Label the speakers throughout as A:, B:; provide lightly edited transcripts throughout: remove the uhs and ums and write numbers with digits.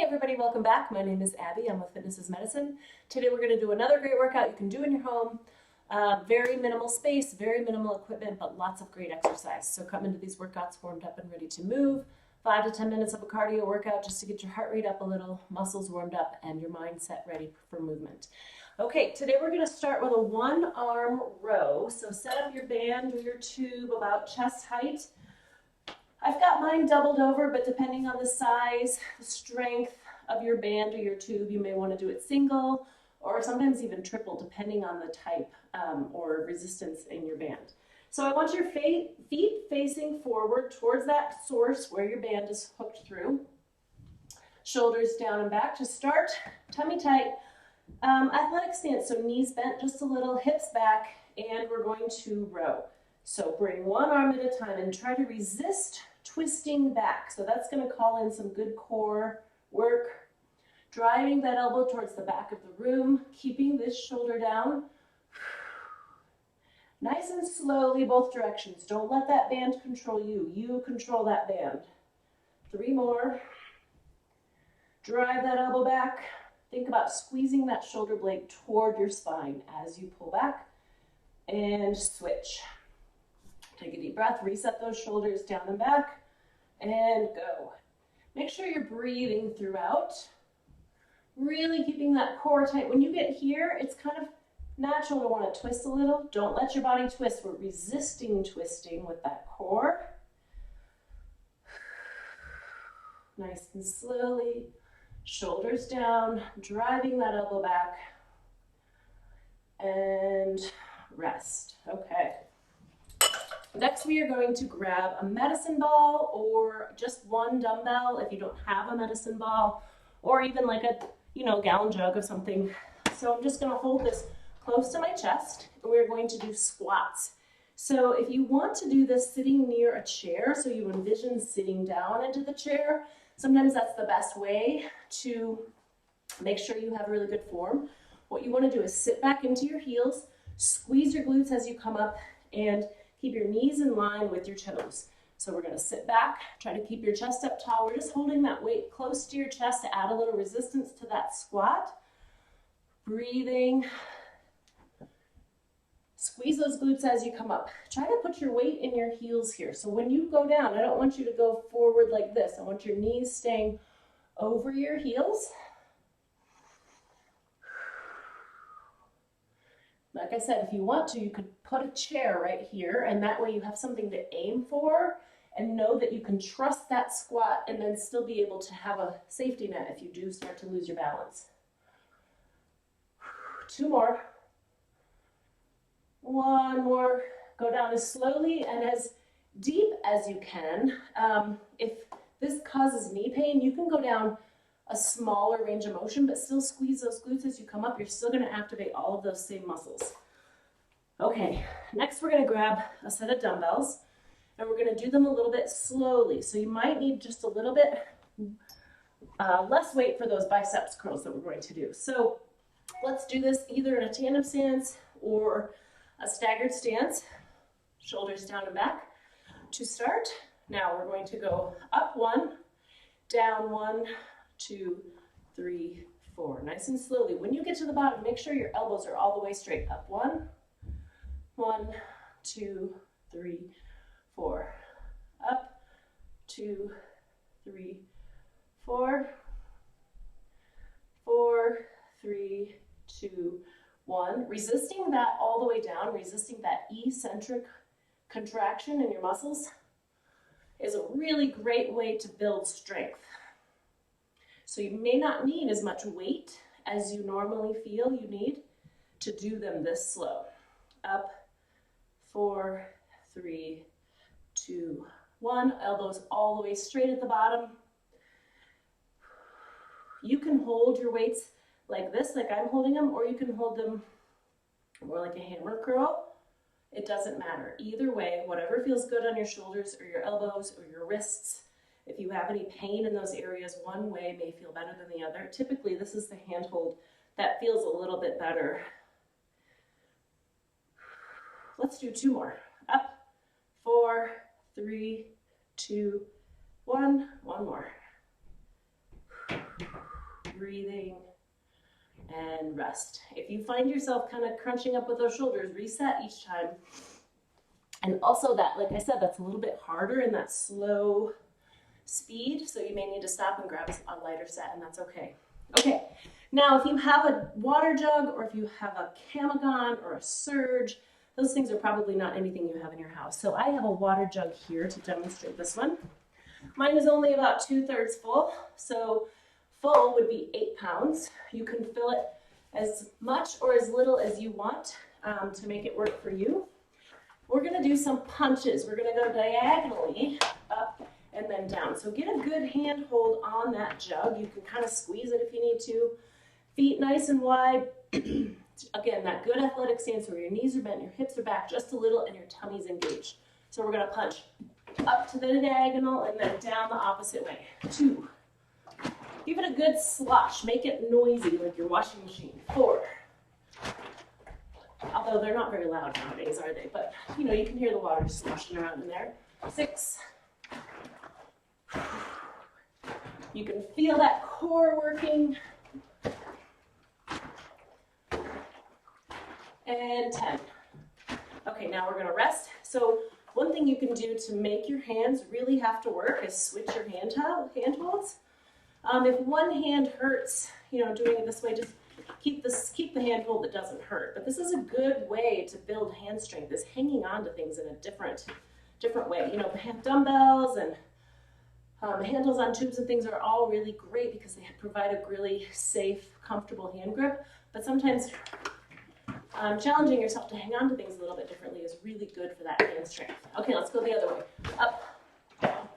A: Everybody, welcome back. My name is Abby. I'm with Fitness is Medicine. Today we're going to do another great workout you can do in your home. Very minimal space, very minimal equipment, but lots of great exercise. So come into these workouts warmed up and ready to move. 5 to 10 minutes of a cardio workout just to get your heart rate up a little, muscles warmed up, and your mindset ready for movement. Okay, today we're going to start with a one-arm row. So set up your band or your tube about chest height. I've got mine doubled over, but depending on the size, the strength of your band or your tube, you may want to do it single or sometimes even triple, depending on the type or resistance in your band. So I want your feet facing forward towards that source where your band is hooked through. Shoulders down and back to start. Tummy tight. Athletic stance, so knees bent just a little, hips back, and we're going to row. So bring one arm at a time and try to resist twisting back. So that's going to call in some good core work. Driving that elbow towards the back of the room, keeping this shoulder down. Nice and slowly both directions. Don't let that band control you. You control that band. 3 more. Drive that elbow back. Think about squeezing that shoulder blade toward your spine as you pull back. And switch. Take a deep breath, reset those shoulders down and back, and go. Make sure you're breathing throughout. Really keeping that core tight. When you get here, it's kind of natural to want to twist a little. Don't let your body twist. We're resisting twisting with that core. Nice and slowly. Shoulders down, driving that elbow back, and rest. Okay. Next, we are going to grab a medicine ball or just one dumbbell if you don't have a medicine ball, or even like a, gallon jug of something. So I'm just going to hold this close to my chest, and we're going to do squats. So if you want to do this sitting near a chair, so you envision sitting down into the chair, sometimes that's the best way to make sure you have really good form. What you want to do is sit back into your heels, squeeze your glutes as you come up, and keep your knees in line with your toes. So we're going to sit back, try to keep your chest up tall. We're just holding that weight close to your chest to add a little resistance to that squat. Breathing. Squeeze those glutes as you come up. Try to put your weight in your heels here. So when you go down, I don't want you to go forward like this. I want your knees staying over your heels. Like I said, if you want to, you could put a chair right here, and that way you have something to aim for and know that you can trust that squat and then still be able to have a safety net if you do start to lose your balance. 2 more. 1 more. Go down as slowly and as deep as you can. If this causes knee pain, you can go down a smaller range of motion, but still squeeze those glutes as you come up. You're still going to activate all of those same muscles. Okay, next we're going to grab a set of dumbbells, and we're going to do them a little bit slowly. So you might need just a little bit less weight for those biceps curls that we're going to do. So let's do this either in a tandem stance or a staggered stance, shoulders down and back to start. Now we're going to go up 1, down 1, 2, 3, 4. Nice and slowly. When you get to the bottom, make sure your elbows are all the way straight. Up 1, 1, 2, 3, 4. Up 2, 3, 4. 4, 3, 2, 1. Resisting that all the way down, resisting that eccentric contraction in your muscles is a really great way to build strength. So you may not need as much weight as you normally feel you need to do them this slow. Up, 4, 3, 2, 1. Elbows all the way straight at the bottom. You can hold your weights like this, like I'm holding them, or you can hold them more like a hammer curl. It doesn't matter. Either way, whatever feels good on your shoulders or your elbows or your wrists. If you have any pain in those areas, one way may feel better than the other. Typically, this is the handhold that feels a little bit better. Let's do 2 more. Up, 4, 3, 2, 1. One more. breathing, and rest. If you find yourself kind of crunching up with those shoulders, reset each time. And also that, like I said, that's a little bit harder in that slow speed, so you may need to stop and grab a lighter set, and that's okay. Okay, now if you have a water jug or if you have a Camagon or a Surge, those things are probably not anything you have in your house. So I have a water jug here to demonstrate this one. Mine is only about 2/3 full, so full would be 8 pounds. You can fill it as much or as little as you want to make it work for you. We're gonna do some punches. We're gonna go diagonally up and then down. So get a good handhold on that jug. You can kind of squeeze it if you need to. Feet nice and wide. Again, that good athletic stance where your knees are bent, your hips are back just a little, and your tummy's engaged. So we're gonna punch up to the diagonal and then down the opposite way. 2. Give it a good slosh. Make it noisy like your washing machine. 4. Although they're not very loud nowadays, are they? But you know, you can hear the water sloshing around in there. 6. You can feel that core working. And 10. Okay, now we're gonna rest. So one thing you can do to make your hands really have to work is switch your hand holds. If one hand hurts, you know, doing it this way, just keep the hand hold that doesn't hurt. But this is a good way to build hand strength, is hanging on to things in a different way. You know, dumbbells and handles on tubes and things are all really great because they provide a really safe, comfortable hand grip. But sometimes challenging yourself to hang on to things a little bit differently is really good for that hand strength. Okay, let's go the other way. Up, down.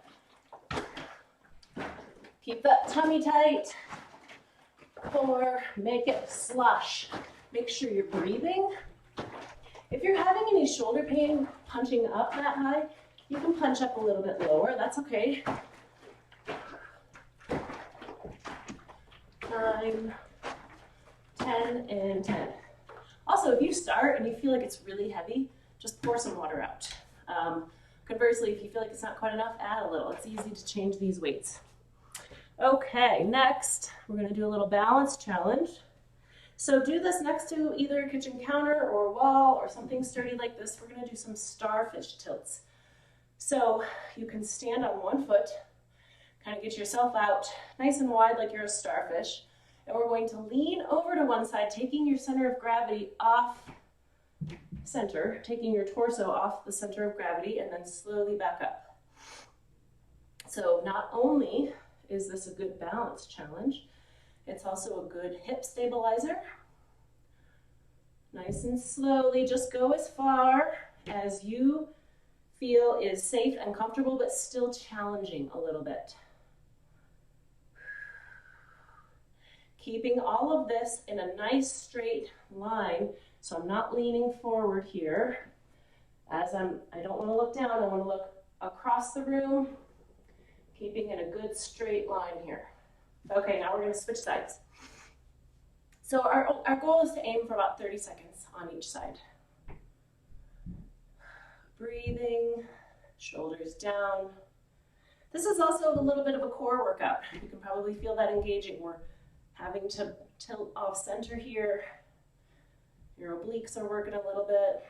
A: Keep that tummy tight. 4, make it slush. Make sure you're breathing. If you're having any shoulder pain punching up that high, you can punch up a little bit lower. That's okay. 9, 10, and 10. Also, if you start and you feel like it's really heavy, just pour some water out. Conversely, if you feel like it's not quite enough, add a little. It's easy to change these weights. Okay, next, we're gonna do a little balance challenge. So do this next to either a kitchen counter or a wall or something sturdy like this. We're gonna do some starfish tilts. So you can stand on one foot, kind of get yourself out nice and wide like you're a starfish. And we're going to lean over to one side, taking your center of gravity off center, taking your torso off the center of gravity, and then slowly back up. So not only is this a good balance challenge, it's also a good hip stabilizer. Nice and slowly, just go as far as you feel is safe and comfortable, but still challenging a little bit. Keeping all of this in a nice straight line, so I'm not leaning forward here. I don't want to look down, I want to look across the room, keeping in a good straight line here. Okay, now we're going to switch sides. So our goal is to aim for about 30 seconds on each side. Breathing, shoulders down. This is also a little bit of a core workout. You can probably feel that engaging. We're having to tilt off center here. Your obliques are working a little bit.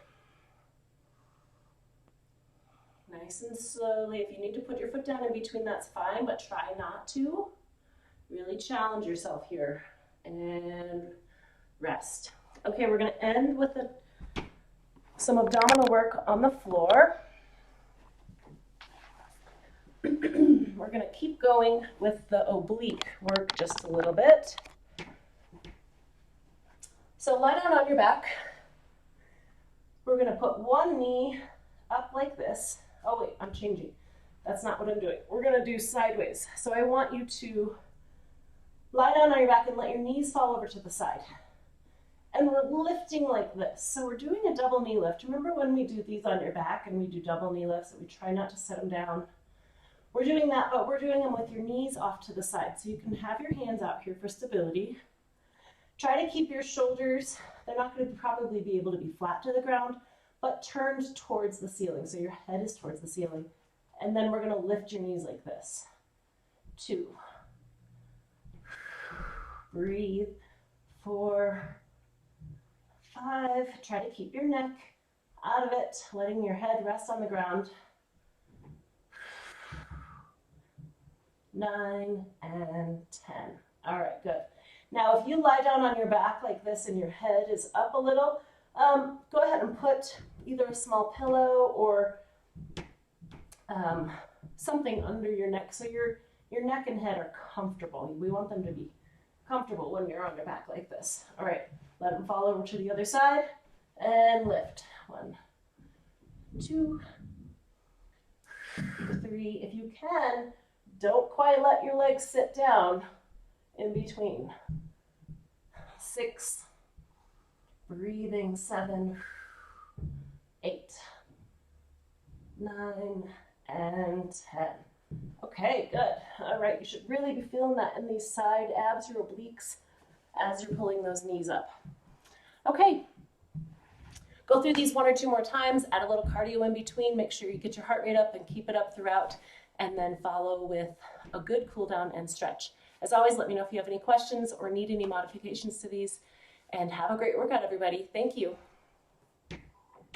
A: Nice and slowly. If you need to put your foot down in between, that's fine, but try not to. Really challenge yourself here. And rest. Okay, we're going to end with some abdominal work on the floor. We're going to keep going with the oblique work just a little bit. So lie down on your back. We're going to put one knee up like this. Oh wait, I'm changing. That's not what I'm doing. We're going to do sideways. So I want you to lie down on your back and let your knees fall over to the side. And we're lifting like this. So we're doing a double knee lift. Remember when we do these on your back and we do double knee lifts and we try not to set them down? We're doing that, but we're doing them with your knees off to the side. So you can have your hands out here for stability. Try to keep your shoulders, they're not going to probably be able to be flat to the ground, but turned towards the ceiling. So your head is towards the ceiling. And then we're going to lift your knees like this. 2. Breathe. 4, 5. Try to keep your neck out of it, letting your head rest on the ground. 9 and 10. All right, good. Now, if you lie down on your back like this and your head is up a little, go ahead and put either a small pillow or something under your neck so your neck and head are comfortable. We want them to be comfortable when you're on your back like this. All right, let them fall over to the other side and lift. 1, 2, 3. If you can, don't quite let your legs sit down in between. 6, breathing. 7, 8, 9, and 10. Okay, good. All right, you should really be feeling that in these side abs, your obliques, as you're pulling those knees up. Okay, go through these 1 or 2 more times, add a little cardio in between, make sure you get your heart rate up and keep it up throughout, and then follow with a good cool down and stretch. As always, let me know if you have any questions or need any modifications to these, and have a great workout, everybody. Thank you.